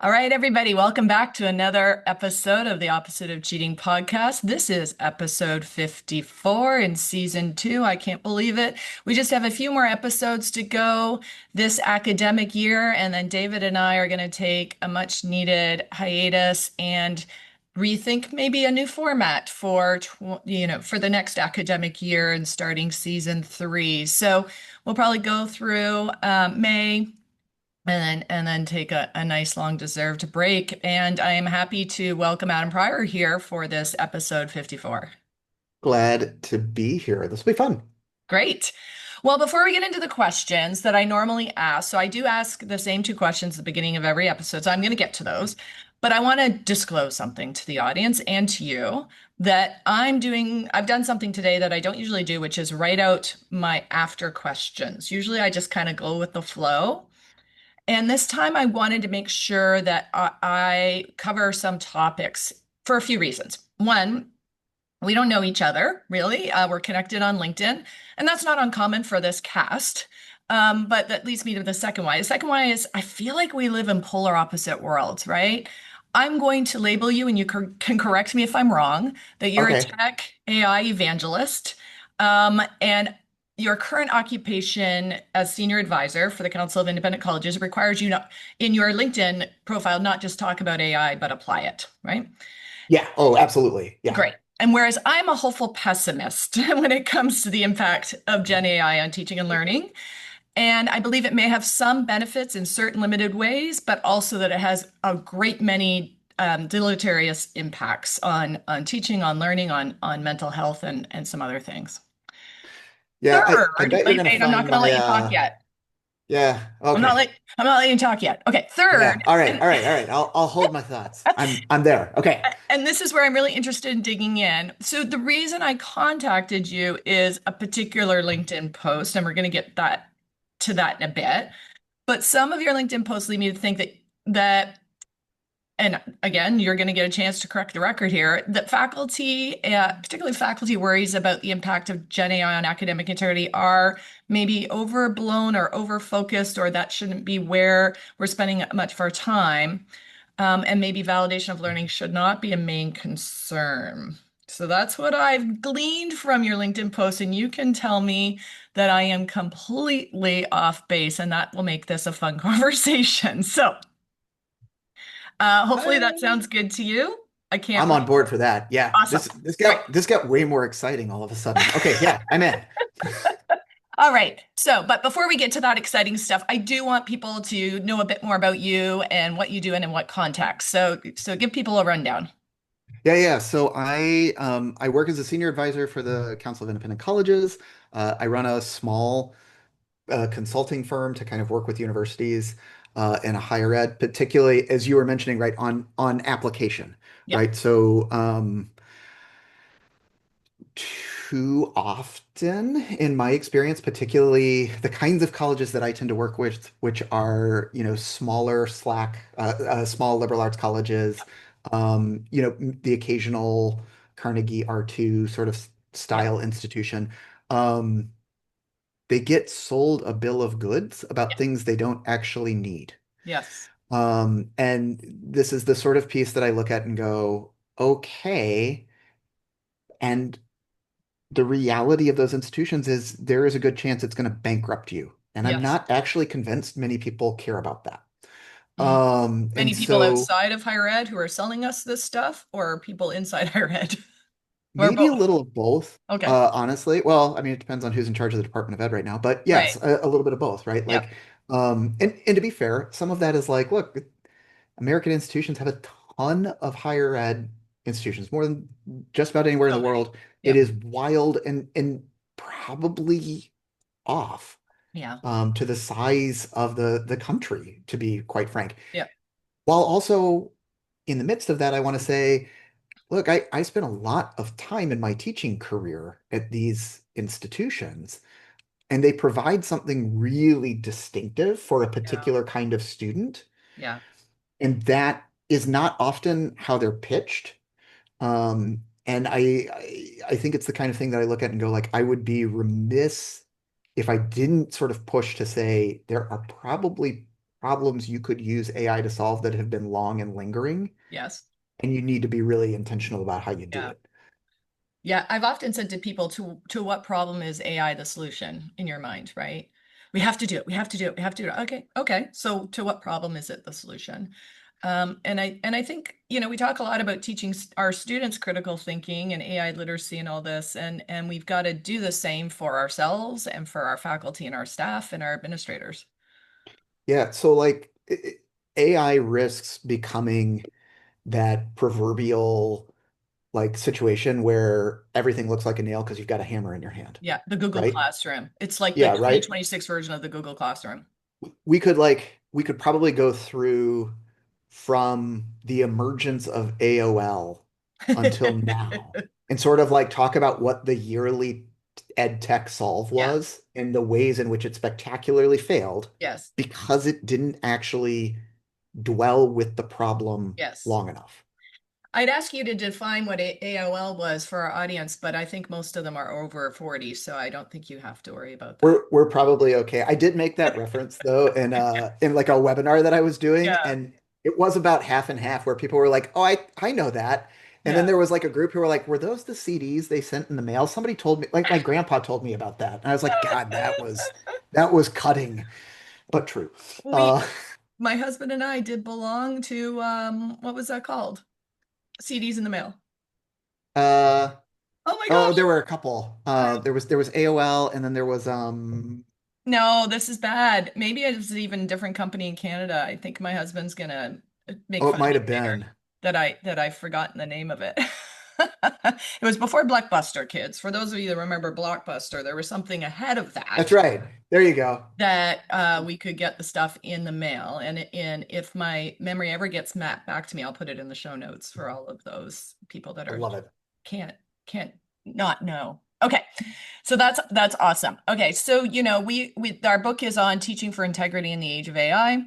All right, everybody, welcome back to another episode of the Opposite of Cheating podcast. This is episode 54 in season two. I can't believe it. We just have a few more episodes to go this academic year, and then David and I are going to take a much needed hiatus and rethink maybe a new format for the next academic year and starting season three. So we'll probably go through May and then take a nice long deserved break. And I am happy to welcome Adam Pryor here for this episode 54. Glad to be here. This will be fun. Great. Well, before we get into the questions that I normally ask, so I do ask the same two questions at the beginning of every episode, so I'm going to get to those. But I want to disclose something to the audience and to you that I've done something today that I don't usually do, which is write out my after questions. Usually I just kind of go with the flow. And this time I wanted to make sure that I cover some topics for a few reasons. One, we don't know each other, really. We're connected on LinkedIn, and that's not uncommon for this cast. But that leads me to the second why. The second why is I feel like we live in polar opposite worlds, right? I'm going to label you, and you can correct me if I'm wrong, that you're a Okay. tech AI evangelist. And your current occupation as senior advisor for the Council of Independent Colleges requires you not, in your LinkedIn profile, not just talk about AI, but apply it, right? Yeah. Oh, absolutely. Yeah. Great. And whereas I'm a hopeful pessimist when it comes to the impact of Gen AI on teaching and learning, and I believe it may have some benefits in certain limited ways, but also that it has a great many deleterious impacts on teaching, on learning, on mental health, and some other things. Yeah. I Third, bet you're wait, gonna wait, I'm not find going to my let you talk yet. yeah. I'm not Okay. let, I'm not letting you talk yet. Okay, Yeah. third, All right. and All right. All right. I'll hold my thoughts. I'm there. Okay. and this is where I'm really interested in digging in. So the reason I contacted you is a particular LinkedIn post, and we're going to get that to that in a bit. But some of your LinkedIn posts lead me to think that and again, you're going to get a chance to correct the record here, that faculty, particularly faculty worries about the impact of Gen AI on academic integrity are maybe overblown or overfocused, or that shouldn't be where we're spending much of our time. And maybe validation of learning should not be a main concern. So that's what I've gleaned from your LinkedIn post, and you can tell me that I am completely off base, and that will make this a fun conversation. So, hopefully that I, sounds good to you. I can't I'm wait. on board for that. Yeah. Awesome. Great. This got way more exciting all of a sudden. Okay. Yeah. I'm in. All right. So, but before we get to that exciting stuff, I do want people to know a bit more about you and what you do and in what context. So give people a rundown. Yeah. Yeah. So I work as a senior advisor for the Council of Independent Colleges. I run a small consulting firm to kind of work with universities in a higher ed, particularly as you were mentioning, right, on application, Yeah. right? So too often, in my experience, particularly the kinds of colleges that I tend to work with, which are, smaller small liberal arts colleges, the occasional Carnegie R2 sort of Yeah. style institution. Um, they get sold a bill of goods about Yeah. things they don't actually need. Yes. And this is the sort of piece that I look at and go, okay. And the reality of those institutions is there is a good chance it's going to bankrupt you. And I'm Yes. not actually convinced many people care about that. Mm. And Many people so outside of higher ed who are selling us this stuff, or people inside higher ed, or maybe a both. little of both, Okay. honestly. Well, I mean, it depends on who's in charge of the Department of Ed right now, but Right. yes, a little bit of both, right? Yeah. Like, and to be fair, some of that is like, look, American institutions have a ton of higher ed institutions, more than just about anywhere in So the many. world. It Yep. is wild and probably off Yeah. to the size of the country, to be quite frank. Yeah. While also in the midst of that, I want to say, look, I spent a lot of time in my teaching career at these institutions, and they provide something really distinctive for a Yeah. particular kind of student. Yeah. And that is not often how they're pitched. And I think it's the kind of thing that I look at and go like, I would be remiss if I didn't sort of push to say there are probably problems you could use AI to solve that have been long and lingering, Yes. and you need to be really intentional about how you do Yeah. it. Yeah, I've often said to people, to what problem is AI the solution in your mind, right? We have to do it. We have to do it. We have to do it. Okay, okay. So to what problem is it the solution? And I think, we talk a lot about teaching our students critical thinking and AI literacy and all this, and we've got to do the same for ourselves and for our faculty and our staff and our administrators. Yeah, so like AI risks becoming that proverbial like situation where everything looks like a nail because you've got a hammer in your hand, Yeah, the Google right? Classroom. It's like the Yeah, right. 2026 version of the Google Classroom. We could probably go through from the emergence of AOL until now and sort of like talk about what the yearly ed tech solve Yeah. was and the ways in which it spectacularly failed Yes. because it didn't actually dwell with the problem Yes. long enough. I'd ask you to define what AOL was for our audience, but I think most of them are over 40, so I don't think you have to worry about that. We're probably okay. I did make that reference though in like a webinar that I was doing, Yeah. and it was about half and half where people were like, "Oh, I know that." And Yeah. then there was like a group who were like, "Were those the CDs they sent in the mail?" Somebody told me, like my grandpa told me about that. And I was like, "God, that was cutting, but true." We, Uh my husband and I did belong to what was that called? CDs in the mail. uh Oh my oh, gosh. there were a couple. There was AOL and then there was No, this is bad. Maybe it's an even different company in Canada. I think my husband's gonna make oh, it fun of might me have later been. that I've forgotten the name of it. It was before Blockbuster, kids. For those of you that remember Blockbuster, there was something ahead of That's that right. There you go. that we could get the stuff in the mail. And if my memory ever gets mapped back to me, I'll put it in the show notes for all of those people that I are love it. can't can't not know. Okay. So that's awesome. Okay, so we our book is on teaching for integrity in the age of AI.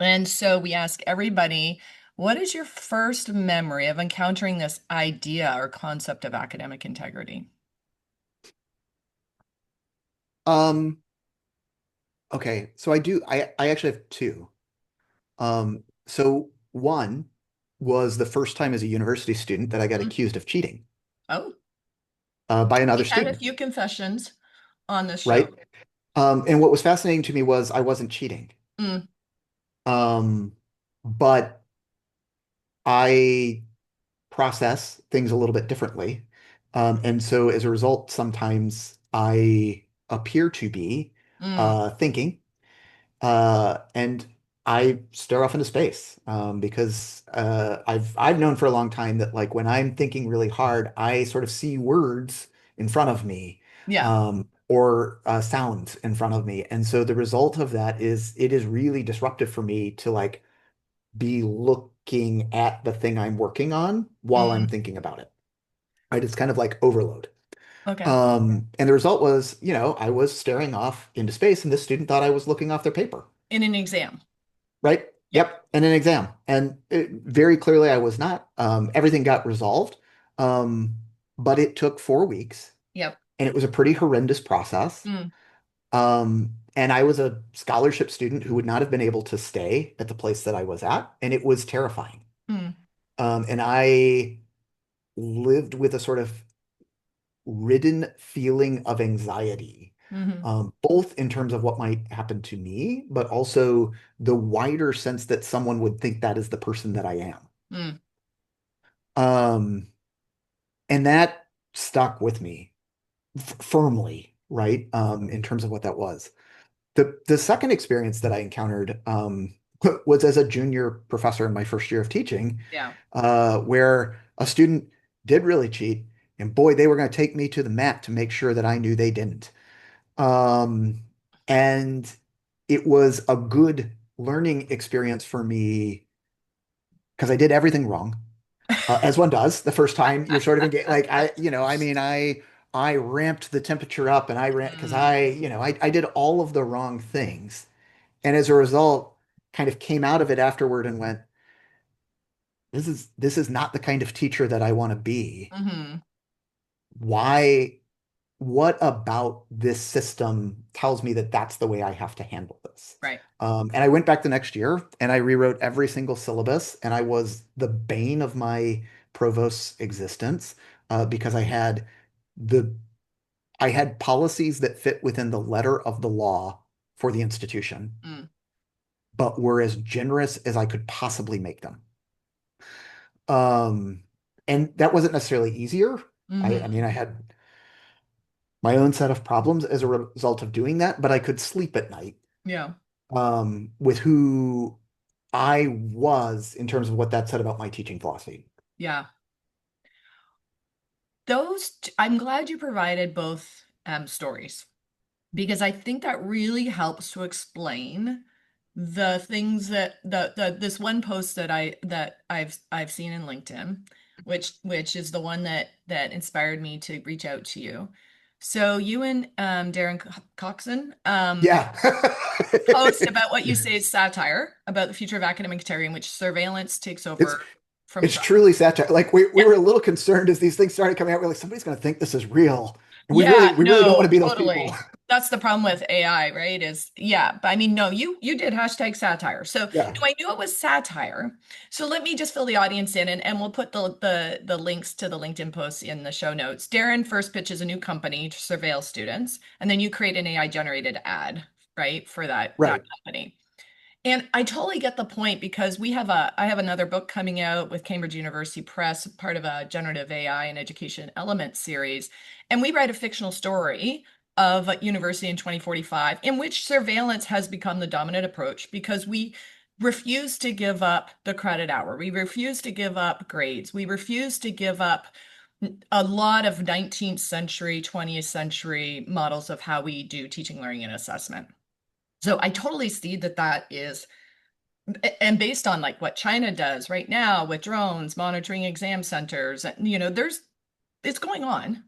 And so we ask everybody, what is your first memory of encountering this idea or concept of academic integrity? Um, okay, so I actually have two. So one was the first time as a university student that I got Mm. accused of cheating Oh, by another we've had a student, few confessions on this show. right? And what was fascinating to me was I wasn't cheating. Mm, Um, but I process things a little bit differently. And so as a result, sometimes I appear to be mm, thinking. And I stare off into space because I've known for a long time that like when I'm thinking really hard, I sort of see words in front of me yeah. or sounds in front of me, and so the result of that is it is really disruptive for me to like be looking at the thing I'm working on while I'm Mm, thinking about it. Right? It's kind of like overload. okay. And the result was, I was staring off into space, and this student thought I was looking off their paper. In an exam. Right? Yeah. Yep. And an exam. And very clearly I was not. Everything got resolved. Um, but it took 4 weeks Yep. and it was a pretty horrendous process. Mm, And I was a scholarship student who would not have been able to stay at the place that I was at. And it was terrifying. mm, And I lived with a sort of ridden feeling of anxiety, hmm both in terms of what might happen to me, but also the wider sense that someone would think that is the person that I am. mm, Um, and that stuck with me firmly, right? In terms of what that was. The second experience that I encountered was as a junior professor in my first year of teaching, yeah. where a student did really cheat, and boy, they were going to take me to the mat to make sure that I knew they didn't. Um, and it was a good learning experience for me because I did everything wrong, as one does the first time you're sort of engaged. Like I mean, I ramped the temperature up and I ran because Mm, I did all of the wrong things, and as a result, kind of came out of it afterward and went, this is not the kind of teacher that I want to be. hmm Why? What about this system tells me that that's the way I have to handle this? Right. And I went back the next year and I rewrote every single syllabus, and I was the bane of my provost's existence because the I had policies that fit within the letter of the law for the institution, Mm. but were as generous as I could possibly make them. Um, and that wasn't necessarily easier. I Hmm. mean, I had my own set of problems as a result of doing that, but I could sleep at night Yeah. with who I was in terms of what that said about my teaching philosophy. Yeah. I'm glad you provided both stories because I think that really helps to explain the things that this one post that I've seen in LinkedIn, which is the one that inspired me to reach out to you. So you and Darren Coxon Yeah. post about what you say is satire about the future of academic integrity in which surveillance takes It's over from it's trust. truly satire. Like we Yeah. were a little concerned as these things started coming out. We're like, somebody's going to think this is real, and Yeah, we really don't want no, to be those people. totally. That's the problem with AI, right? Is yeah, but I mean, no, you did hashtag satire. So Yeah. no, I knew it was satire. So let me just fill the audience in and we'll put the links to the LinkedIn posts in the show notes. Darren first pitches a new company to surveil students, and then you create an AI generated ad, right, for that Right. company. And I totally get the point because I have another book coming out with Cambridge University Press, part of a generative AI and education element series. And we write a fictional story of a university in 2045 in which surveillance has become the dominant approach because we refuse to give up the credit hour. We refuse to give up grades. We refuse to give up a lot of 19th century, 20th century models of how we do teaching, learning, and assessment. So I totally see that is, and based on like what China does right now with drones monitoring exam centers, it's going on.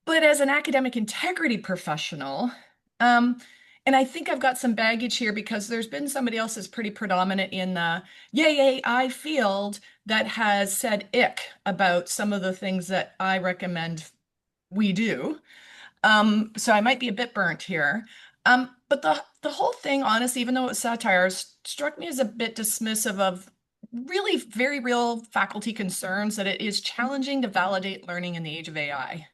But as an academic integrity professional, um, and I think I've got some baggage here because there's been somebody else that's pretty predominant in the yay AI field that has said ick about some of the things that I recommend we do. So I might be a bit burnt here. But the whole thing, honestly, even though it was satire, struck me as a bit dismissive of really very real faculty concerns that it is challenging to validate learning in the age of AI.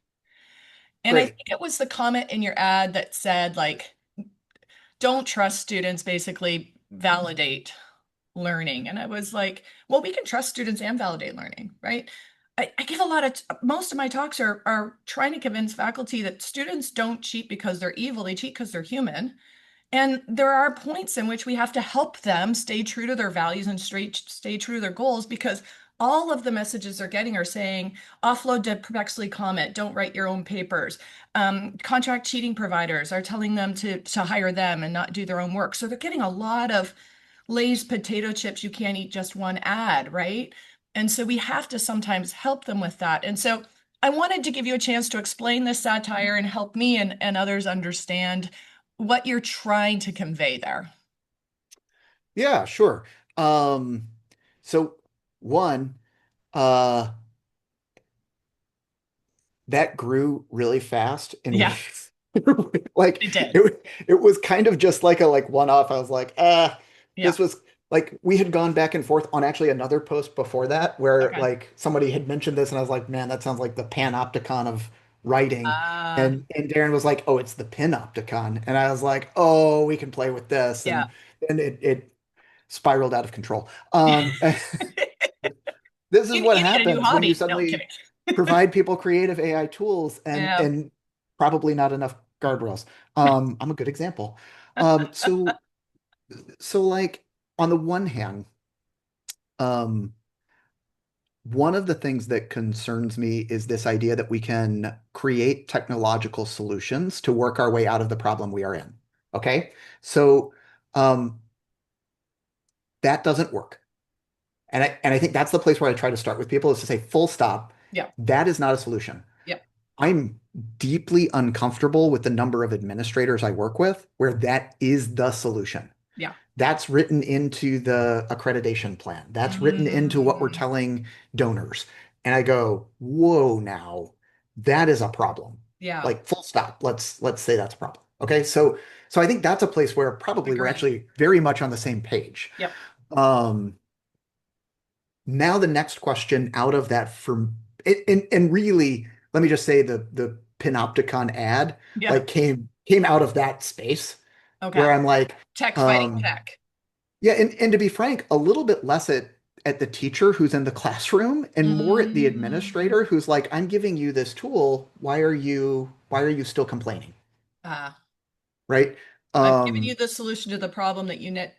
And I Right. think it was the comment in your ad that said, like, don't trust students, basically validate learning. And I was like, well, we can trust students and validate learning, right? I give a lot of, most of my talks are trying to convince faculty that students don't cheat because they're evil, they cheat because they're human. And there are points in which we have to help them stay true to their values and stay true to their goals because all of the messages they're getting are saying offload to perplexly comment, don't write your own papers. Contract cheating providers are telling them to hire them and not do their own work. So they're getting a lot of Lay's potato chips, you can't eat just one ad, right? And so we have to sometimes help them with that. And so I wanted to give you a chance to explain this satire and help me and others understand what you're trying to convey there. Yeah, sure. Um, so one, uh, that grew really fast and we Yeah, like it did. it was kind of just like a like one-off. I was like, Yeah. this was like we had gone back and forth on actually another post before that where Okay. like somebody had mentioned this and I was like, man, that sounds like the panopticon of writing. And Darren was like, oh, it's the pinopticon. And I was like, oh, we can play with this. yeah. And it spiraled out of control. This is what You need a new happens when you hobby. No, I'm kidding. suddenly provide people creative AI tools Yeah. and probably not enough guardrails. I'm a good example. So like on the one hand, um, one of the things that concerns me is this idea that we can create technological solutions to work our way out of the problem we are in. Okay, so um, that doesn't work. And I think that's the place where I try to start with people is to say, full stop, Yeah. that is not a solution. Yeah. I'm deeply uncomfortable with the number of administrators I work with where that is the solution. Yeah. That's written into the accreditation plan. That's written into what we're Mm, telling donors. And I go, whoa, now that is a problem. yeah. Like full stop. Let's say that's a problem. Okay, so I think that's a place where probably we're Agree. actually very much on the same page. Yep. Um, Now the next question out of that for and really, let me just say the Panopticon ad Yeah. like came out of that space Okay. where I'm like, Tech fighting um, tech. yeah, and to be frank, a little bit less at the teacher who's in the classroom and more at the Mm. administrator who's like, I'm giving you this tool. Why are you still complaining? Uh, Right? I've given you Um, the solution to the problem that you net,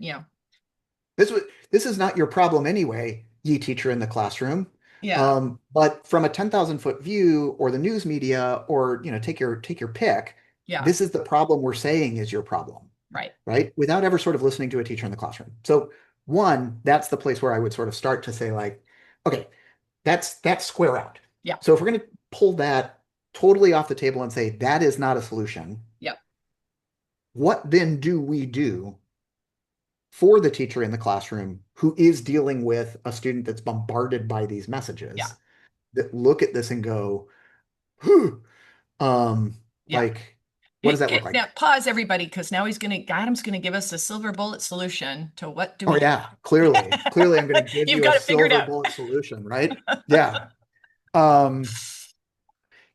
This was this is not your problem anyway, ye teacher in the classroom. yeah, But from a 10,000 foot view or the news media or take your pick, yeah, this is the problem we're saying is your problem, right. right? Without ever sort of listening to a teacher in the classroom. So one, that's the place where I would sort of start to say like, okay, that's square out. Yeah, So if we're going to pull that totally off the table and say that is not a solution, yeah, what then do we do for the teacher in the classroom who is dealing with a student that's bombarded by these yeah, messages that look at this and go, whew, um, yeah. like, what does that look Now like? pause everybody, because now Adam's gonna give us a silver bullet solution to what do Oh we do? yeah, clearly I'm going to give You've you a got it figured silver out. bullet solution, right? Yeah. Um,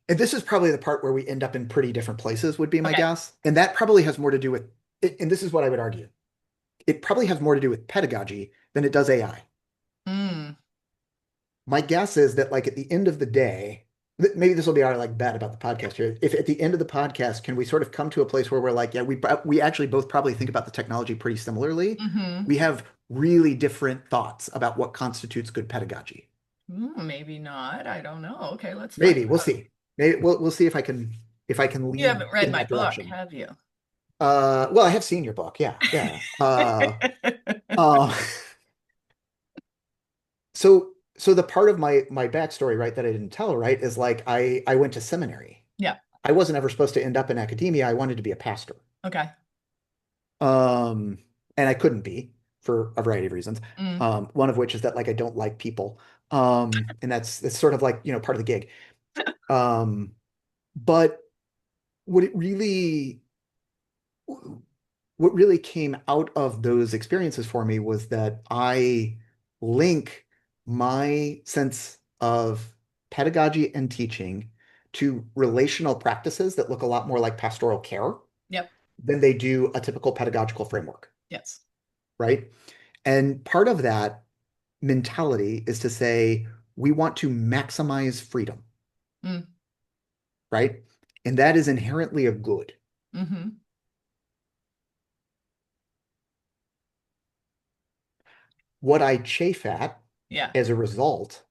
and this is probably the part where we end up in pretty different places would be my Okay. guess. And that probably has more to do with, and this is what I would argue. It probably has more to do with pedagogy than it does AI. Mm, My guess is that like at the end of the day, maybe this will be our like bet about the yeah. podcast here. If at the end of the podcast, can we sort of come to a place where we're like, yeah, we actually both probably think about the technology pretty similarly. Mm-hmm. We have really different thoughts about what constitutes good pedagogy. Maybe not. I don't know. Okay, let's find Maybe we'll out. see. Maybe we'll see if I can You lead haven't read in my that book, direction. have you? Well, I have seen your book. Yeah, yeah. Uh, so the part of my backstory, right, that I didn't tell, right, is like I went to seminary. Yeah. I wasn't ever supposed to end up in academia. I wanted to be a pastor. Okay. Um, and I couldn't be for a variety of reasons. Mm, One of which is that like I don't like people. And that's sort of like, part of the gig. Um, but what it really what really came out of those experiences for me was that I link my sense of pedagogy and teaching to relational practices that look a lot more like pastoral care yep. than they do a typical pedagogical framework, Yes. right? And part of that mentality is to say we want to maximize freedom, Mm, right? And that is inherently a good. mm-hmm. What I chafe at Yeah. as a result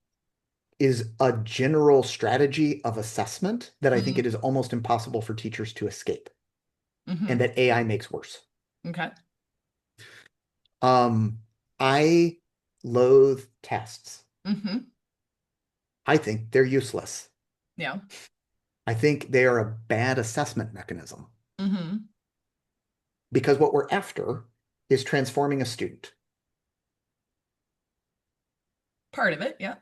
is a general strategy of assessment that I think Mm, it is almost impossible for teachers to escape and mm-hmm. that AI makes worse. Okay. Um, I loathe tests. Mm-hmm. I think they're useless. Yeah. I think they are a bad assessment mechanism Mm-hmm. because what we're after is transforming a student. Part of it. Yeah.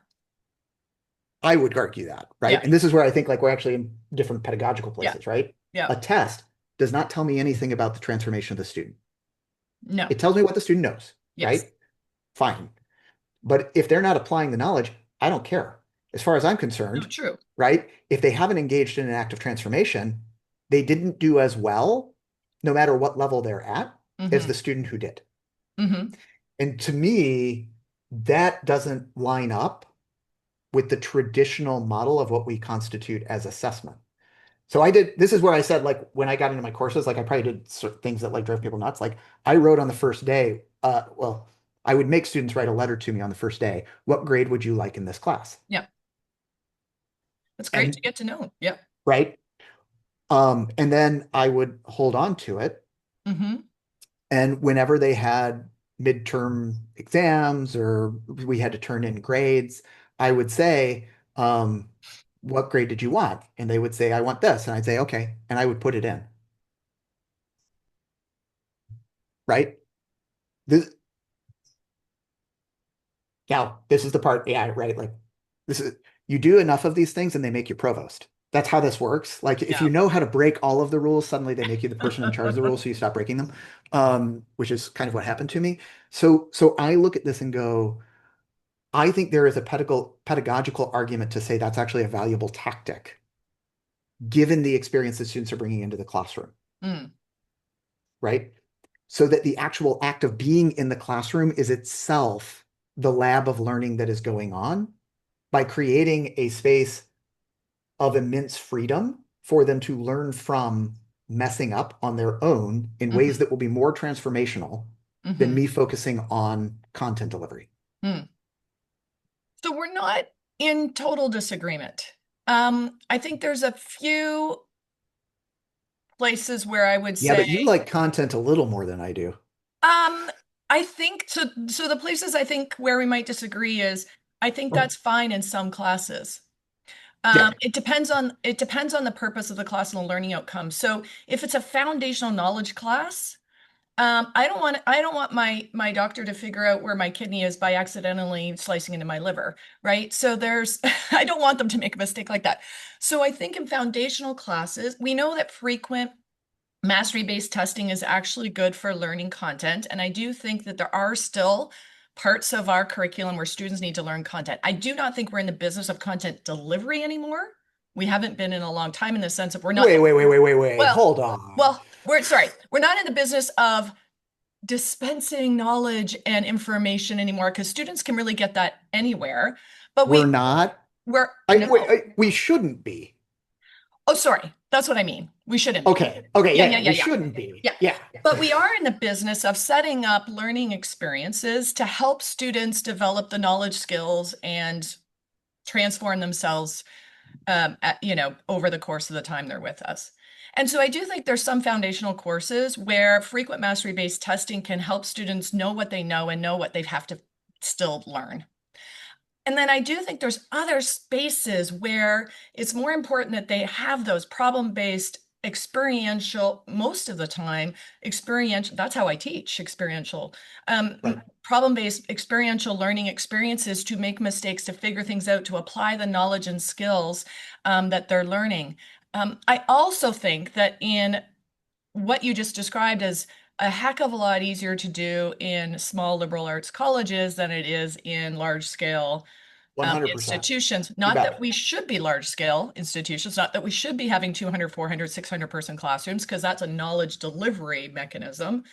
I would argue that, right? Yeah. And this is where I think like we're actually in different pedagogical Yeah. places, right? Yeah. A test does not tell me anything about the transformation of the student. No. It tells me what the student knows, Yes. right? Fine. But if they're not applying the knowledge, I don't care. As far as I'm No, concerned, true. right? If they haven't engaged in an act of transformation, they didn't do as well, no matter what level they're at, as Mm-hmm. the student who did. Mm-hmm. And to me, that doesn't line up with the traditional model of what we constitute as assessment. So this is where I said, like, when I got into my courses, like, I probably did things that, like, drove people nuts. Like, I wrote on the first day, well, I would make students write a letter to me on the first day. What grade would you like in this class? Yeah. That's great to And, get to know. Yeah. right. And then I would hold on to it. Mm-hmm. And whenever they had midterm exams or we had to turn in grades, I would say, what grade did you want? And they would say, I want this. And I'd say, okay. And I would put it in, right? This, Now, this is the part, yeah, right? Like, this is, you do enough of these things and they make you provost. That's how this works. Like if Yeah. you know how to break all of the rules, suddenly they make you the person in charge of the rules, so you stop breaking them. Which is kind of what happened to me. So I look at this and go, I think there is a pedagogical argument to say that's actually a valuable tactic, given the experience that students are bringing into the classroom, Mm, right? So that the actual act of being in the classroom is itself the lab of learning that is going on by creating a space of immense freedom for them to learn from messing up on their own in ways hmm that will be more transformational than hmm me focusing on content delivery. mm. So we're not in total disagreement. I think there's a few places where I would Yeah, say, but you like content a little more than I do. um, I think so. So the places I think where we might disagree is I think that's fine in some classes. Yeah. It depends on the purpose of the class and the learning outcome. So if it's a foundational knowledge class, I don't want my doctor to figure out where my kidney is by accidentally slicing into my liver, right? So there's I don't want them to make a mistake like that. So I think in foundational classes, we know that frequent mastery-based testing is actually good for learning content, and I do think that there are still parts of our curriculum where students need to learn content. I do not think we're in the business of content delivery anymore. We haven't been in a long time in the sense of we're not Wait, wait, wait, wait, wait, wait. well, Hold on. we're sorry, we're not in the business of dispensing knowledge and information anymore because students can really get that anywhere. But We're not. we're no. We shouldn't be. Oh, sorry. That's what I mean. We shouldn't be. Okay. Okay. Yeah, Yeah, yeah, yeah. yeah, We yeah. shouldn't be. Yeah. Yeah. But we are in the business of setting up learning experiences to help students develop the knowledge skills and transform themselves over the course of the time they're with us. And so I do think there's some foundational courses where frequent mastery-based testing can help students know what they know and know what they have to still learn. And then I do think there's other spaces where it's more important that they have those problem-based experiential, most of the time, experiential, that's how I teach experiential, Right. problem-based experiential learning experiences to make mistakes, to figure things out, to apply the knowledge and skills that they're learning. I also think that in what you just described as a heck of a lot easier to do in small liberal arts colleges than it is in large scale 100%. institutions. You Not that bet. we should be large scale institutions, not that we should be having 200, 400, 600 person classrooms, because that's a knowledge delivery mechanism.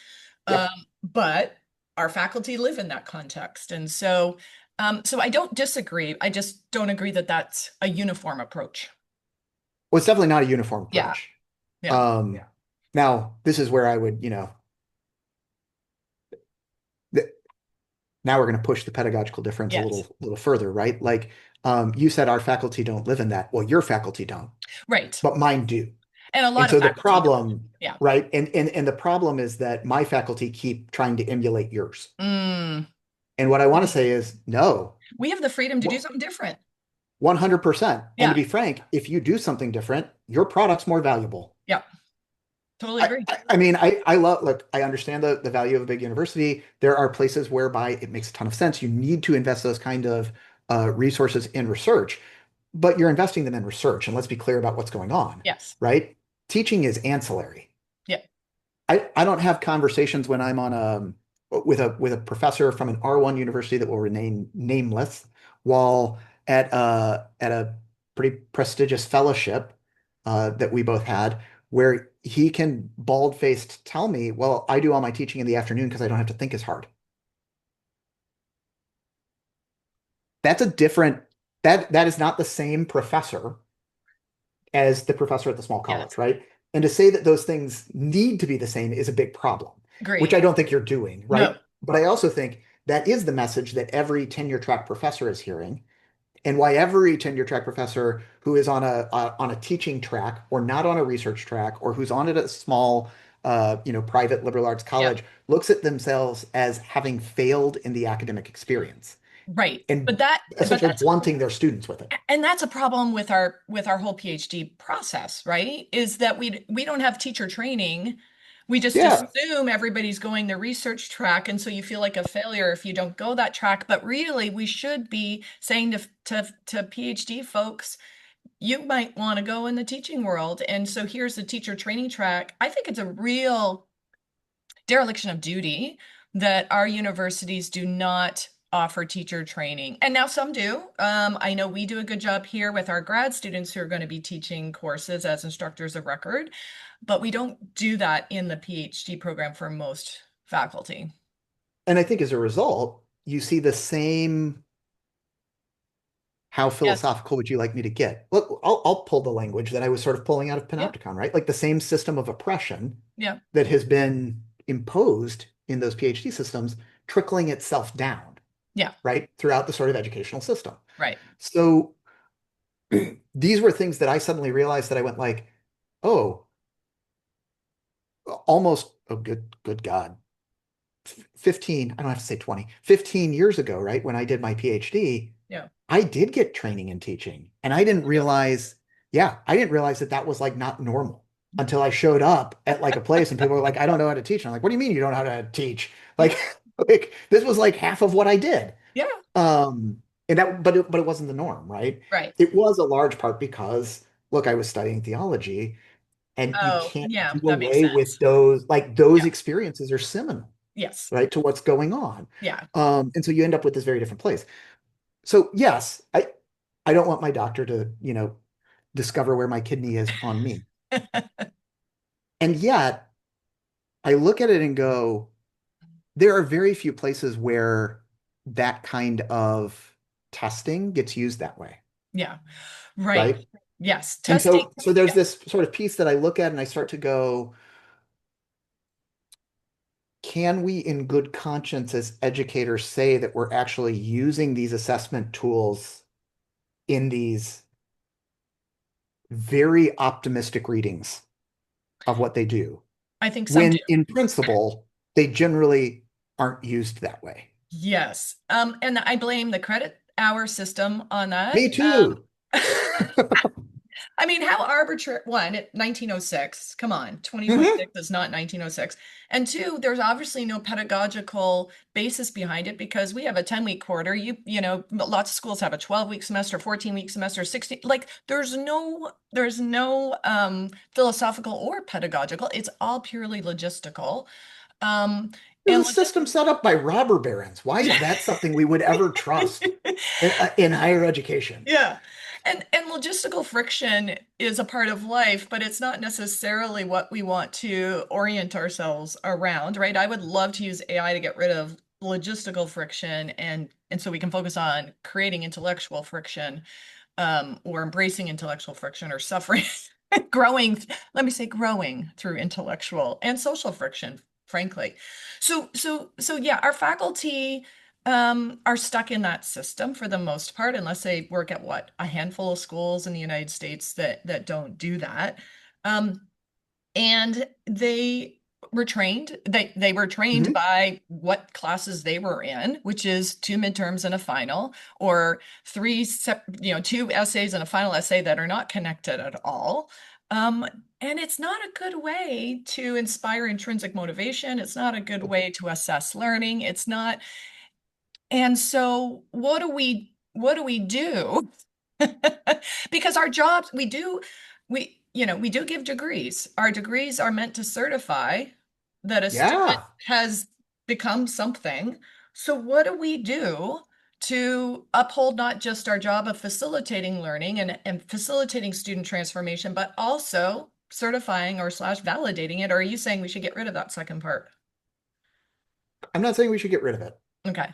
Um, Yep. but our faculty live in that context. And so I don't disagree. I just don't agree that that's a uniform approach. Well, it's definitely not a uniform Yeah. approach. Yeah. Yeah. Now, this is where I would, th now we're going to push the pedagogical difference a Yes. little further, right? Like, you said our faculty don't live in that. Well, your faculty don't, Right. but mine do. And a And lot of so the faculty don't. problem, Yeah. right? And the problem is that my faculty keep trying to emulate yours. Mm. And what I want to say is no, We have the freedom to do something different. 100%. And to Yeah. be frank, if you do something different, your product's more valuable. Yeah. Totally agree. I mean, I love, look, I understand the value of a big university. There are places whereby it makes a ton of sense. You need to invest those kind of resources in research, but you're investing them in research. And let's be clear about what's going on, Yes. right? Teaching is ancillary. Yeah. I don't have conversations when I'm on with a professor from an R1 university that will remain nameless, while at a pretty prestigious fellowship that we both had, where he can bald-faced tell me, well, I do all my teaching in the afternoon because I don't have to think as hard. That's a different that is not the same professor as the professor at the small Yes. college, right? And to say that those things need to be the same is a big problem, which Agreed. I don't think you're doing, No. right? But I also think that is the message that every tenure track professor is hearing, and why every tenure track professor who is on a teaching track or not on a research track or who's on it at a small private liberal arts Yeah. college looks at themselves as having failed in the academic experience Right. and But essentially that's blunting their students with it. and that's a problem with our whole PhD process, right? Is that we don't have teacher training. We just Yeah. assume everybody's going the research track, and so you feel like a failure if you don't go that track. But really, we should be saying to PhD folks, you might want to go in the teaching world. And so here's the teacher training track. I think it's a real dereliction of duty that our universities do not offer teacher training. And now some do. I know we do a good job here with our grad students who are going to be teaching courses as instructors of record, but we don't do that in the PhD program for most faculty. And I think as a result, you see the same how Yes. philosophical would you like me to get? Look, I'll pull the language that I was sort of pulling out of Yeah. Panopticon, right? Like the same system of oppression Yeah. that has been imposed in those PhD systems, trickling itself down, Yeah. right, throughout the sort of educational system. Right. So these were things that I suddenly realized that I went like, oh, almost, oh, good God. 15, I don't have to say 20, 15 years ago, right, when I did my PhD, Yeah. I did get training in teaching. And I didn't realize, yeah, I didn't realize that that was like not normal until I showed up at like a place and people were like, I don't know how to teach. And I'm like, what do you mean you don't know how to teach? Yeah. Like, like this was like half of what I did. Yeah. Um, and that, but it wasn't the norm, right? Right. It was a large part because, look, I was studying theology and you Oh, can't yeah, do that makes away with sense. those, like those Yeah. experiences are seminal, Yes. right, to what's going on. Yeah. And so you end up with this very different place. So yes, I don't want my doctor to, discover where my kidney is on me. And yet I look at it and go, there are very few places where that kind of testing gets used that way, Yeah. Right. right? Yes. And Testing. so there's Yeah. this sort of piece that I look at and I start to go, can we in good conscience as educators say that we're actually using these assessment tools in these very optimistic readings of what they do, I think some do. when in principle, they generally aren't used that way. Yes. And I blame the credit hour system on Me that. too. I mean, how arbitrary, one, 1906, come on, Mhm. 2026 is not 1906. And two, there's obviously no pedagogical basis behind it because we have a 10-week quarter. Lots of schools have a 12-week semester, 14-week semester, 16, like there's no philosophical or pedagogical. It's all purely logistical. Um, This and is a system set up by robber barons. Why is that something we would ever trust in higher education? Yeah. And logistical friction is a part of life, but it's not necessarily what we want to orient ourselves around, right? I would love to use AI to get rid of logistical friction and so we can focus on creating intellectual friction, or embracing intellectual friction or suffering, growing, let me say growing through intellectual and social friction, frankly. So yeah, our faculty are stuck in that system for the most part, unless they work at what, a handful of schools in the United States that don't do that. Um, and they were trained Mhm. by what classes they were in, which is two midterms and a final, or two essays and a final essay that are not connected at all. um, and it's not a good way to inspire intrinsic motivation. It's not a good way to assess learning. It's not. And so what do we do? Because our jobs, we do give degrees. Our degrees are meant to certify that a student Yeah. has become something. So what do we do to uphold not just our job of facilitating learning and facilitating student transformation, but also certifying or slash validating it? Or are you saying we should get rid of that second part? I'm not saying we should get rid of it, Okay.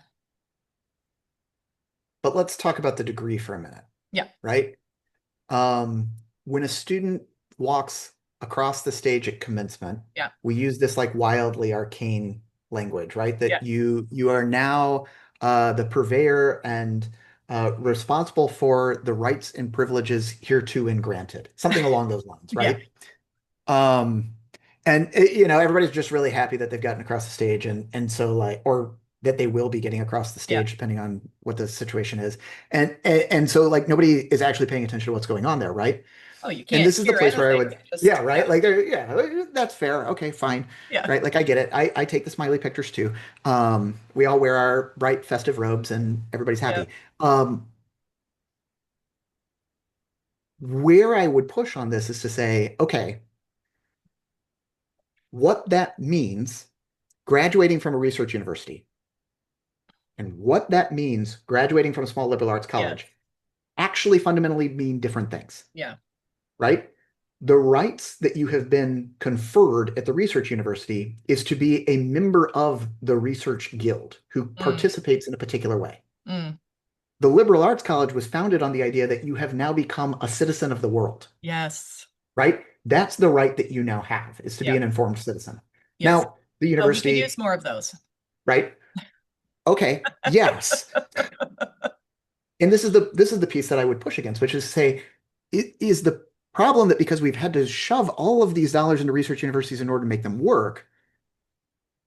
but let's talk about the degree for a minute, Yeah. right? Um, when a student walks across the stage at commencement, Yeah. we use this like wildly arcane language, right? Yeah. That you are now the purveyor and responsible for the rights and privileges hereto and granted, something along those lines, Yeah. right? Um, and everybody's just really happy that they've gotten across the stage, and so like, or that they will be getting across the Yeah. stage depending on what the situation is, and so like nobody is actually paying attention to what's going on there, right? Oh, you And can't this is the hear place where I anything. would, Just, yeah, right, yeah. like yeah, that's fair, okay, fine, Yeah. right? Like I get it. I take the smiley pictures too. We all wear our bright festive robes, and everybody's Yeah. happy. Um, Where I would push on this is to say, okay, what that means graduating from a research university and what that means graduating from a small liberal arts Yeah. college actually fundamentally mean different things, Yeah. right? The rights that you have been conferred at the research university is to be a member of the research guild who Mm, participates in a particular way. mm. The liberal arts college was founded on the idea that you have now become a citizen of the world, Yes. right? That's the right that you now have, is to be Yeah. an informed citizen. Yes. Now, the Oh, we could use university, more of those. right? Okay, yes. And this is the piece that I would push against, which is to say, it is the problem that because we've had to shove all of these dollars into research universities in order to make them work,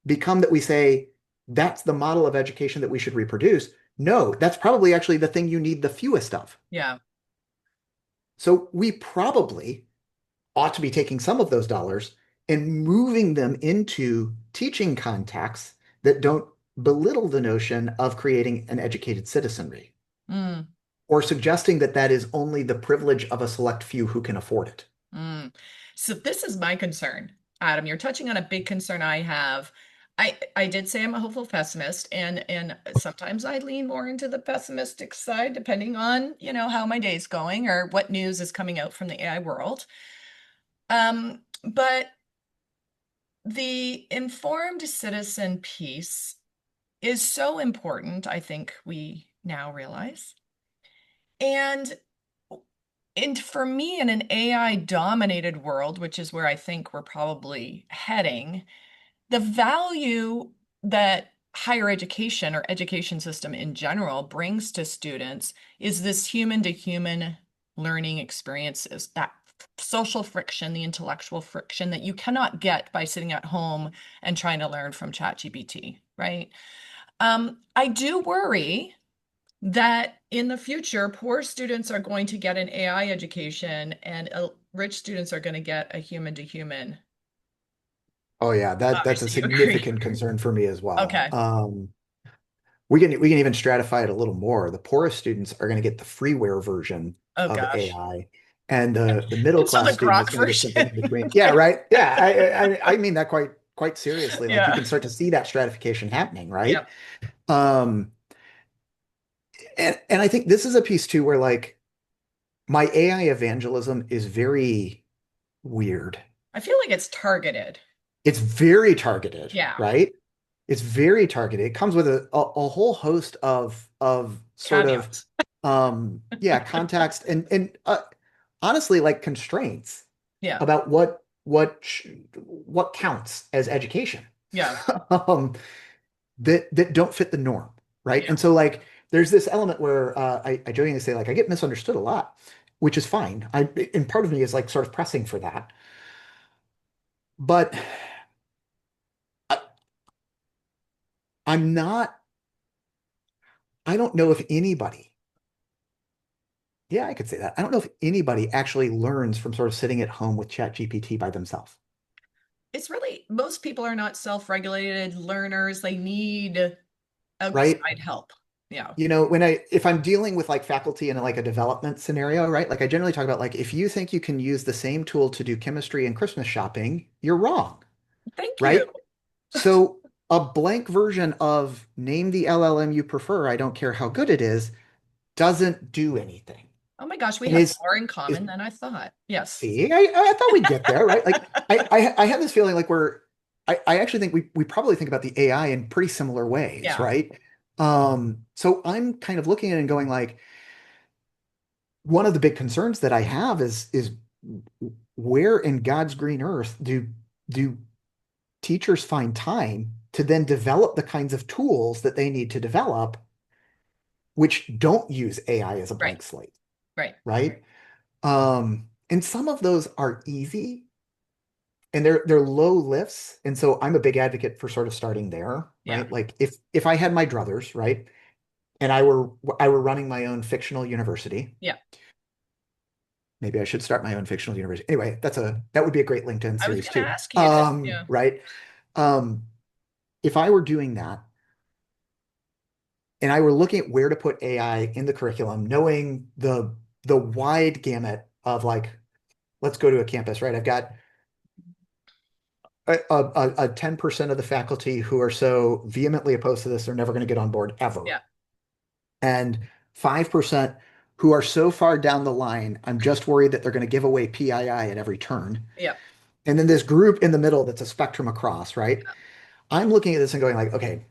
become that we say that's the model of education that we should reproduce. No, that's probably actually the thing you need the fewest of. Yeah. So we probably ought to be taking some of those dollars and moving them into teaching contexts that don't belittle the notion of creating an educated citizenry Mm, or suggesting that that is only the privilege of a select few who can afford it. mm. So this is my concern, Adam. You're touching on a big concern I have. I did say I'm a hopeful pessimist, and sometimes I lean more into the pessimistic side, depending on, how my day's going or what news is coming out from the AI world. But the informed citizen piece is so important, I think we now realize. And for me, in an AI dominated world, which is where I think we're probably heading, the value that higher education or education system in general brings to students is this human to human learning experiences, that social friction, the intellectual friction that you cannot get by sitting at home and trying to learn from ChatGPT, right? I do worry that in the future, poor students are going to get an AI education and rich students are going to get a human to human. Oh yeah, that's a Obviously, you agree. significant concern for me as well. Okay. We can even stratify it a little more. The poorest students are going to get the freeware version Oh of gosh. AI, and the middle And so class the student is grok going to get something version. in between. Yeah, right. Yeah, I mean that quite seriously. Like you Yeah. can start to see that stratification happening, right? Yeah. Um, and I think this is a piece too where like my AI evangelism is very weird. I feel like it's targeted. It's very targeted, Yeah. right? It's very targeted. It comes with a whole host of sort of Caveats. yeah, context and honestly like constraints Yeah. about what counts as education Yeah. um, that don't fit the norm, right? Yeah. And so like there's this element where I jokingly say like I get misunderstood a lot, which is fine. And part of me is like sort of pressing for that, but I, I'm not. I don't know if anybody. Yeah, I could say that. I don't know if anybody actually learns from sort of sitting at home with ChatGPT by themselves, It's really, most people are not self-regulated learners. They need right? outside help. Yeah. If I'm dealing with like faculty in like a development scenario, right? Like I generally talk about like if you think you can use the same tool to do chemistry and Christmas shopping, you're wrong, Thank you. right? So a blank version of name the LLM you prefer, I don't care how good it is, doesn't do anything. Oh my gosh, we And have more in is common than I thought. Yes. see, I thought we'd get there, right? Like I have this feeling like I actually think we probably think about the AI in pretty similar ways, Yeah. right? So I'm kind of looking at it and going like, one of the big concerns that I have is where in God's green earth do teachers find time to then develop the kinds of tools that they need to develop, which don't use AI as a Right. blank slate, Right. right? And some of those are easy and they're low lifts. And so I'm a big advocate for sort of starting there, Yeah. right? Like if I had my druthers, right, and I were running my own fictional university, Yeah. maybe I should start my own fictional university. Anyway, that would be a great LinkedIn I was series going to too. ask you to, yeah. Right. Um, if I were doing that and I were looking at where to put AI in the curriculum, knowing the wide gamut of like, let's go to a campus, right? I've got 10% of the faculty who are so vehemently opposed to this, they're never going to get on board ever. Yeah. And 5% who are so far down the line, I'm just worried that they're going to give away PII at every turn. Yeah. And then this group in the middle that's a spectrum across, right? I'm looking at this and going like, okay,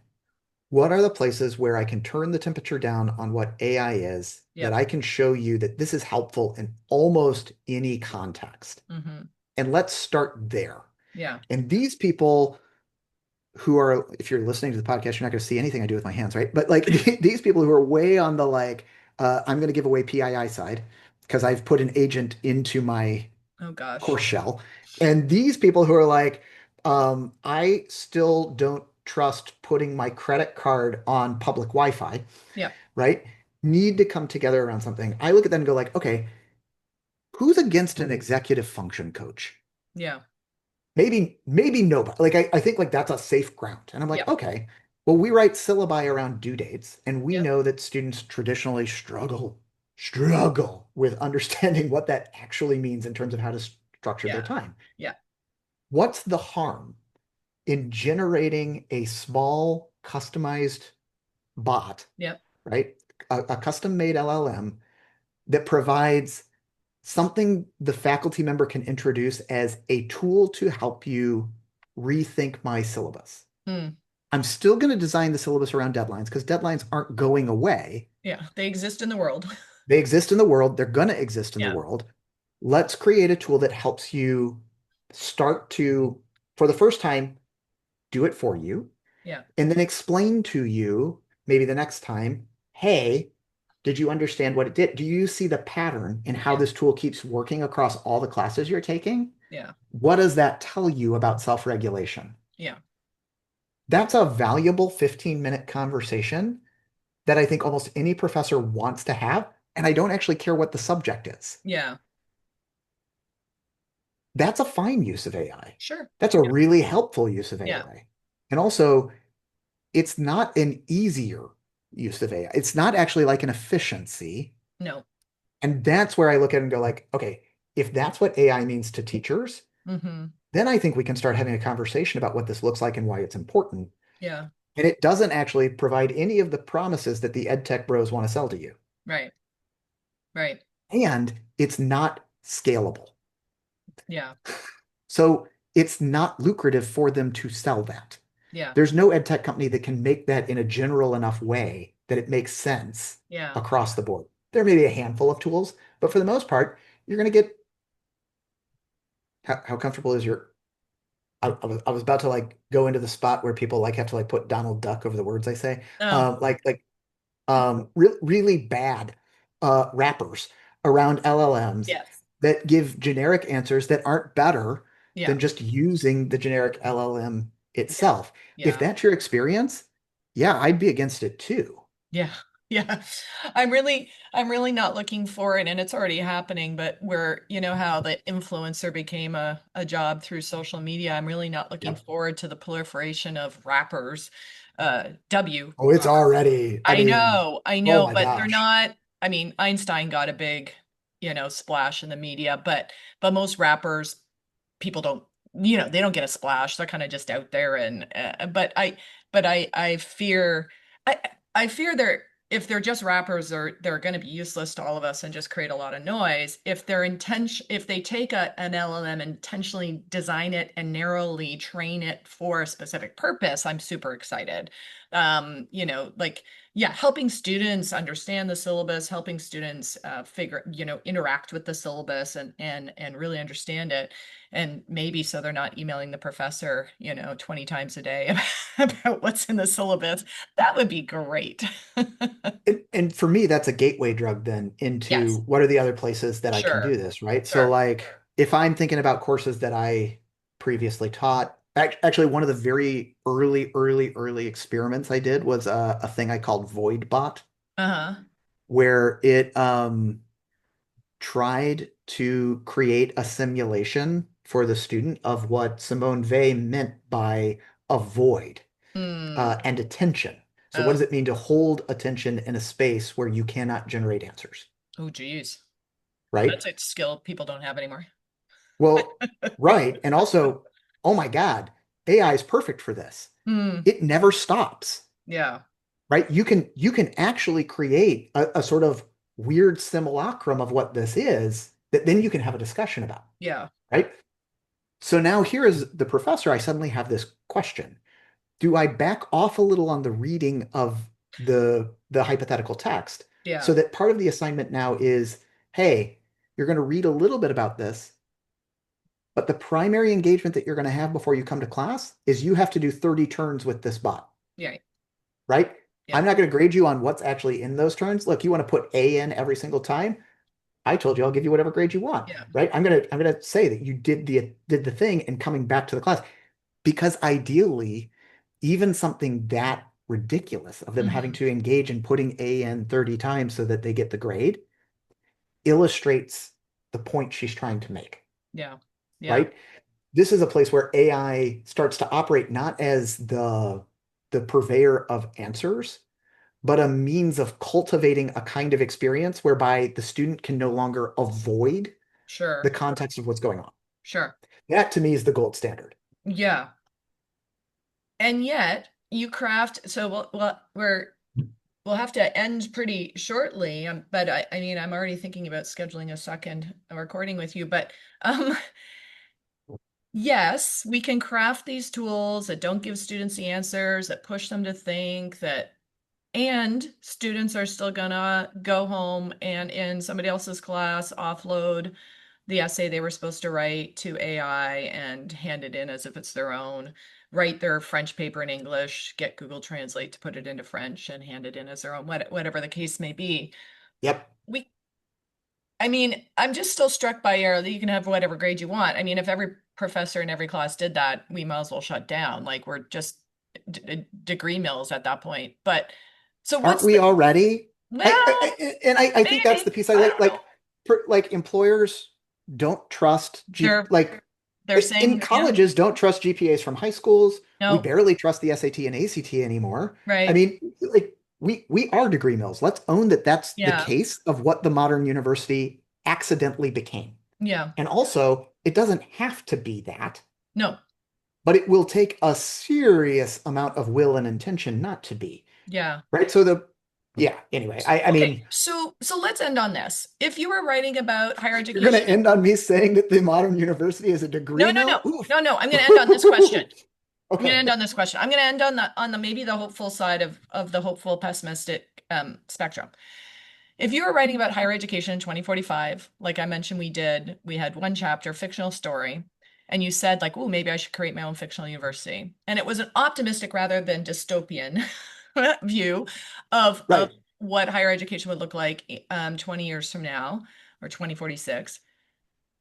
what are the places where I can turn the temperature down on what AI is that Yep. I can show you that this is helpful in almost any context? Mm-hmm. And let's start there. Yeah. And these people who are, if you're listening to the podcast, you're not going to see anything I do with my hands, right? But like these people who are way on the like, I'm going to give away PII side because I've put an agent into my Oh gosh. course shell. And these people who are like, I still don't trust putting my credit card on public Wi-Fi, Yeah. right? Need to come together around something. I look at them and go like, okay, who's against an executive function coach? Yeah. Maybe nobody. Like I think like that's a safe ground. And I'm like, Yep. okay, well, we write syllabi around due dates, and we Yep. know that students traditionally struggle with understanding what that actually means in terms of how to structure their Yeah. time. Yeah. What's the harm in generating a small customized bot, Yep. right? A custom-made LLM that provides something the faculty member can introduce as a tool to help you rethink my syllabus. Mm. I'm still going to design the syllabus around deadlines because deadlines aren't going away. Yeah. They exist in the world. They exist in the world. They're going to exist in the Yeah. world. Let's create a tool that helps you start to, for the first time, do it for you, Yeah. and then explain to you maybe the next time, hey, did you understand what it did? Do you see the pattern in how Yeah. this tool keeps working across all the classes you're taking? Yeah. What does that tell you about self-regulation? Yeah. That's a valuable 15-minute conversation that I think almost any professor wants to have. And I don't actually care what the subject is. Yeah. That's a fine use of AI. Sure. That's a Yeah. really helpful use of Yeah. AI. And also, it's not an easier use of AI. It's not actually like an efficiency. No. And that's where I look at it and go like, okay, if that's what AI means to teachers, Mm-hmm. then I think we can start having a conversation about what this looks like and why it's important. Yeah. And it doesn't actually provide any of the promises that the ed tech bros want to sell to you. Right. Right. And it's not scalable. Yeah. So it's not lucrative for them to sell that. Yeah. There's no ed tech company that can make that in a general enough way that it makes sense Yeah. across the board. There may be a handful of tools, but for the most part, you're going to get how comfortable is your I was about to like go into the spot where people like have to like put Donald Duck over the words I say. Oh, Really bad wrappers around LLMs yes. that give generic answers that aren't better Yeah. than just using the generic LLM Yeah. itself. If Yeah. that's your experience, yeah, I'd be against it too. Yeah. Yeah. I'm really not looking for it, and it's already happening, but where, how the influencer became a job through social media, I'm really not looking Yep. forward to the proliferation of rappers. W Oh, it's already, I mean, I oh know, my but they're gosh. not. I mean, Einstein got a big, splash in the media, but most rappers, people don't, they don't get a splash. They're kind of just out there, and but I fear, I I fear they're if they're just rappers, they're going to be useless to all of us and just create a lot of noise. If they take an LLM and intentionally design it and narrowly train it for a specific purpose, I'm super excited. Like, yeah, helping students understand the syllabus, helping students interact with the syllabus and really understand it. And maybe so they're not emailing the professor, 20 times a day about what's in the syllabus. That would be great. And for me, that's a gateway drug then into Yes, what are the other places that I can sure, do this, right? So, sure. like, if I'm thinking about courses that I previously taught, actually, one of the very early experiments I did was a thing I called VoidBot, Uh-huh. where it tried to create a simulation for the student of what Simone Weil meant by avoid Hmm. and attention. So, what Oh, does it mean to hold attention in a space where you cannot generate answers? oh, geez. right? That's a skill people don't have anymore. Well, right. And also, oh my God, AI is perfect for this. Hmm. It never stops, Yeah. right? You can actually create a sort of weird simulacrum of what this is that then you can have a discussion about, Yeah. right? So now here is the professor, I suddenly have this question. Do I back off a little on the reading of the hypothetical text so Yeah. that part of the assignment now is, hey, you're going to read a little bit about this, but the primary engagement that you're going to have before you come to class is you have to do 30 turns with this bot, Yeah. right? Yeah. I'm not going to grade you on what's actually in those turns. Look, you want to put A in every single time. I told you I'll give you whatever grade you want, Yeah. right? I'm gonna say that you did the thing and coming back to the class because ideally, even something that ridiculous of them having Hmm. to engage in putting A in 30 times so that they get the grade illustrates the point she's trying to make, Yeah. Yeah. right? This is a place where AI starts to operate not as the purveyor of answers, but a means of cultivating a kind of experience whereby the student can no longer avoid the Sure. context of what's going on. Sure. That to me is the gold standard. Yeah. And yet you craft, so we'll have to end pretty shortly. But I mean, I'm already thinking about scheduling a second recording with you. But um, yes, we can craft these tools that don't give students the answers, that push them to think, that and students are still gonna go home and in somebody else's class offload the essay they were supposed to write to AI and hand it in as if it's their own, write their French paper in English, get Google Translate to put it into French and hand it in as their own, whatever the case may be. Yep. We, I mean, I'm just still struck by your, you can have whatever grade you want. I mean, if every professor in every class did that, we might as well shut down. Like we're just degree mills at that point. But so Aren't what's we the, already? well, I think that's the maybe, piece I I like. don't know. Like employers don't trust They're like they're in saying, yeah, colleges don't trust GPAs from high schools. We no, barely trust the SAT and ACT anymore. I right. mean, like we are degree mills. Let's own that that's the Yeah, case of what the modern university accidentally became. yeah, And also, it doesn't have to be that, no, but it will take a serious amount of will and intention not to be, yeah. right? So yeah, anyway, I Okay, mean, so let's end on this. If you were writing about higher you're going to education, end on me saying that the modern university is a no, degree no, no, mill? Oof. no, no, I'm going to end on this question. I'm going to Okay. end on this question. I'm going to end on the maybe the hopeful side of the hopeful pessimistic spectrum. If you were writing about higher education in 2045, like I mentioned, we had one chapter, fictional story, and you said like, oh, maybe I should create my own fictional university. And it was an optimistic rather than dystopian view of Right. what higher education would look like 20 years from now or 2046.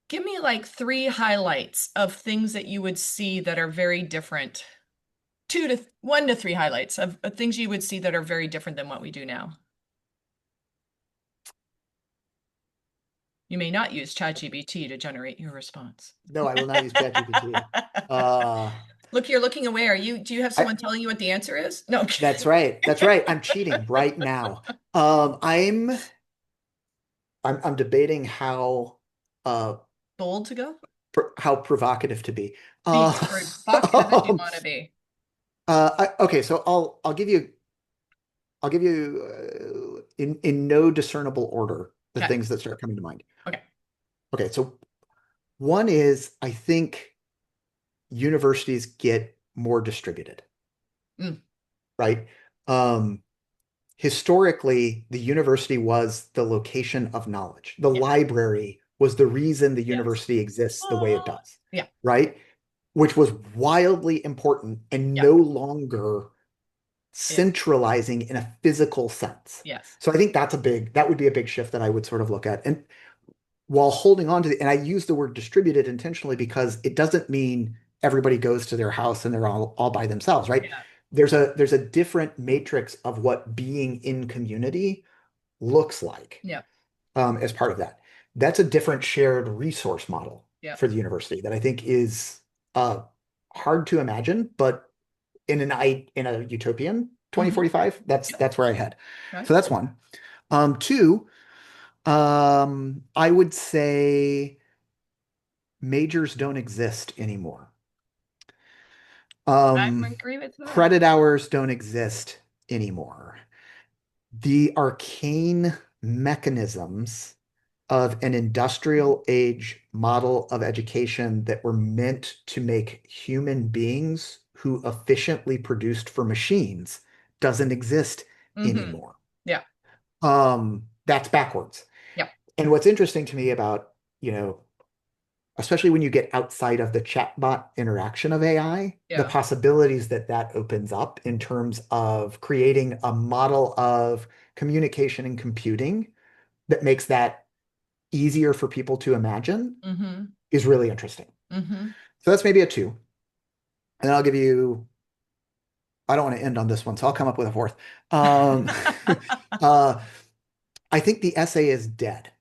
Give me like three highlights of things that you would see that are very different. One to three highlights of things you would see that are very different than what we do now. You may not use ChatGPT to generate your response. No, I will not use ChatGPT. Uh, Look, you're looking away. Do you have I, someone telling you what the answer is? No. that's right. That's right. I'm cheating right now. Um, I'm I'm debating uh Bold to go? how provocative to be. Be Uh, provocative if you want to be. okay, so I'll give you in no discernible order the Okay. things that start coming to mind. Okay. Okay, so one is I think universities get more distributed, Mm, right? Um, Historically, the university was the location of knowledge. The yeah. library was the reason the Yes. university exists the way it Oh, does, yeah. right? Which was wildly important and Yeah. no longer Is. centralizing in a physical sense. Yes. So I think that would be a big shift that I would sort of look at. And while holding on to and I use the word distributed intentionally because it doesn't mean everybody goes to their house and they're all by themselves, right? Yeah. There's a different matrix of what being in community looks like Yeah. as part of that. That's a different shared resource model Yeah. for the university that I think is uh, hard to imagine, but in a utopian Hmm. 2045, Yeah. that's where I head. Okay. So that's one. Two, I would say majors don't exist anymore. I Um, agree with that. credit hours don't exist anymore. The arcane mechanisms of an industrial age model of education that were meant to make human beings who efficiently produced for machines doesn't exist Hmm. anymore. Yeah. That's backwards. Yeah. And what's interesting to me about, especially when you get outside of the chatbot interaction of AI, the Yeah. possibilities that that opens up in terms of creating a model of communication and computing that makes that easier for people to imagine Hmm. is really interesting. Hmm. So that's maybe a two. And then I'll give you, I don't want to end on this one, so I'll come up with a fourth. Um, uh, I think the essay is dead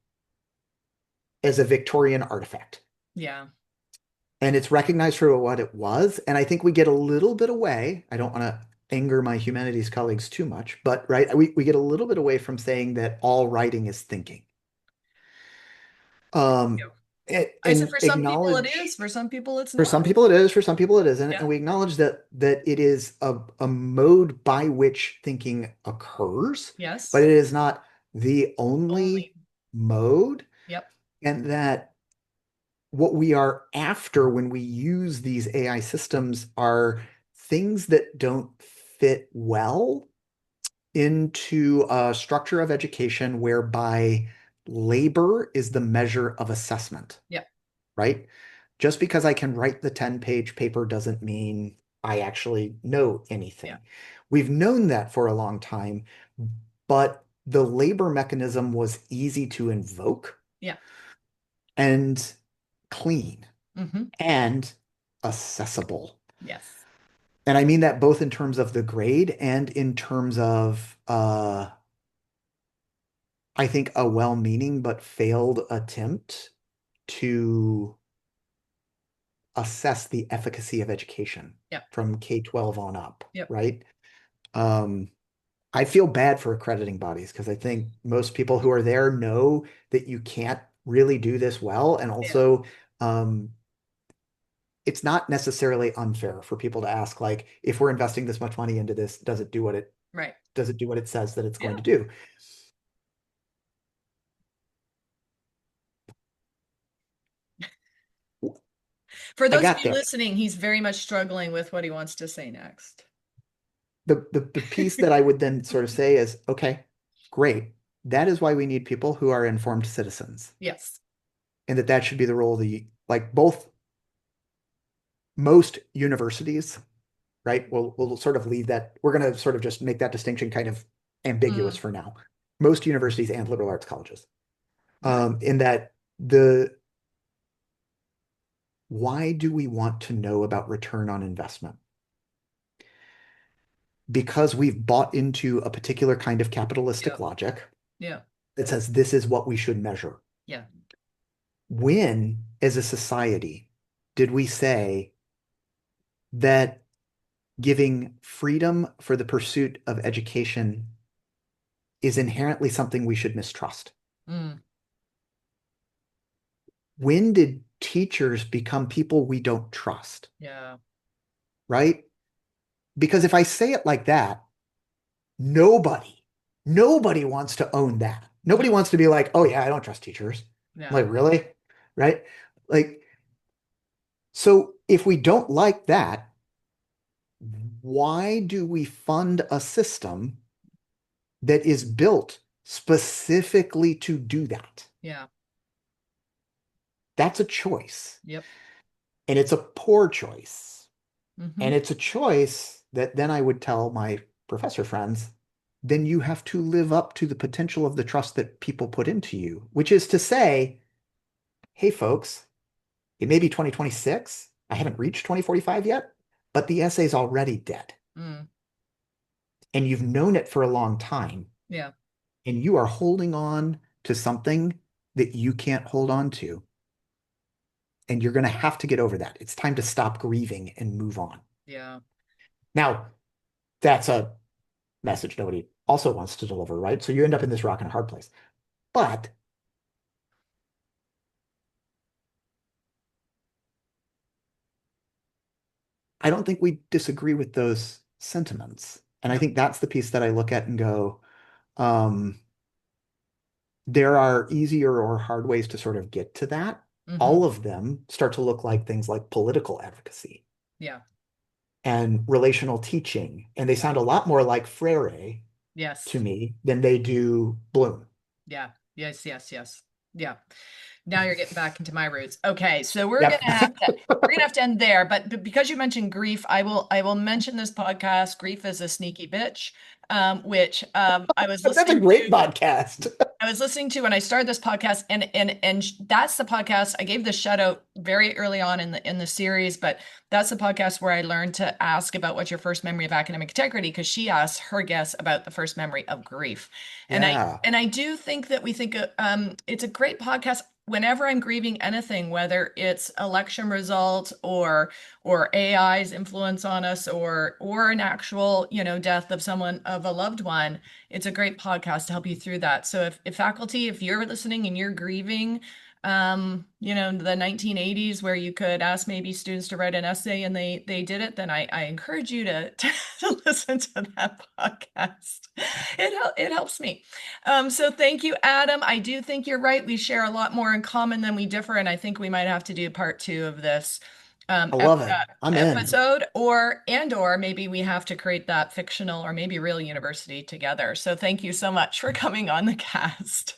as a Victorian artifact. Yeah. And it's recognized for what it was. And I think we get a little bit away. I don't want to anger my humanities colleagues too much, but right, we get a little bit away from saying that all writing is thinking. Yeah. I said And for some people it is, acknowledge for some people it's for not. some people it is, for some people it isn't, Yeah. and we acknowledge that it is a mode by which thinking occurs, but Yes. it is not the Only. only mode, Yep. and that what we are after when we use these AI systems are things that don't fit well into a structure of education whereby labor is the measure of assessment, Yep. right? Just because I can write the 10-page paper doesn't mean I actually know Yeah. anything. We've known that for a long time, but the labor mechanism was easy to invoke Yeah. and clean Hmm. and accessible. Yes. And I mean that both in terms of the grade and in terms of, I think, a well-meaning but failed attempt to assess the efficacy of education Yep. from K-12 on up, Yep. right? Um, I feel bad for accrediting bodies because I think most people who are there know that you can't really do this well. And Yeah. also, um, it's not necessarily unfair for people to ask, like, if we're investing this much money into this, Right. does it do what it says that it's Yeah. going to do? For I those of got you there. listening, he's very much struggling with what he wants to say next. The piece that I would then sort of say is, okay, great. That is why we need people who are informed citizens, Yes. and that should be the role of the like both most universities, right? We'll sort of leave that. We're going to sort of just make that distinction kind of ambiguous Mm. for now. Most universities and liberal arts colleges, Right. in that the why do we want to know about return on investment? Because we've bought into a particular kind of capitalistic Yeah. logic Yeah. that says this is what we should measure. Yeah. When, as a society, did we say that giving freedom for the pursuit of education is inherently something we should mistrust? Mm. When did teachers become people we don't trust, Yeah. right? Because if I say it like that, nobody, nobody wants to own that. No. Nobody wants to be like, oh yeah, I don't trust teachers. Yeah. Like, really? Right? Like, so if we don't like that, why do we fund a system that is built specifically to do that? Yeah. That's a choice. Yep. And it's a poor choice. Hmm. And it's a choice that then I would tell my professor friends, then you have to live up to the potential of the trust that people put into you, which is to say, hey, folks, it may be 2026. I haven't reached 2045 yet, but the essay's already dead. Mm. And you've known it for a long time. Yeah. And you are holding on to something that you can't hold on to. And you're going to have to get over that. It's time to stop grieving and move on. Yeah. Now, that's a message nobody also wants to deliver, right? So you end up in this rock and a hard place. But I don't think we disagree with those sentiments. And I No. think that's the piece that I look at and go, um, there are easier or hard ways to sort of get to that. Hmm. All of them start to look like things like political advocacy Yeah. and relational teaching. And they Yeah. sound a lot more like Freire to Yes. me than they do Bloom. Yeah. Yes. Yes. Yes. Yeah. Now you're getting back into my roots. Okay, so Yep. we're gonna have to end there. But because you mentioned grief, I will mention this podcast. Grief is a sneaky bitch, which That's a great podcast. I was listening to when I started this podcast, and that's the podcast I gave the shout out very early on in the series, but that's the podcast where I learned to ask about what's your first memory of academic integrity, because she asked her guests about the first memory of grief, Yeah. and I do think that we think it's a great podcast. Whenever I'm grieving anything, whether it's election results or AI's influence on us or an actual, death of someone of a loved one, it's a great podcast to help you through that. So if faculty, if you're listening and you're grieving, the 1980s where you could ask maybe students to write an essay and they did it, then I encourage you to listen to that podcast. It helps me. So thank you, Adam. I do think you're right. We share a lot more in common than we differ, and I think we might have to do part two of this I love it. I'm in. episode, or maybe we have to create that fictional or maybe real university together. So thank you so much for coming on the cast.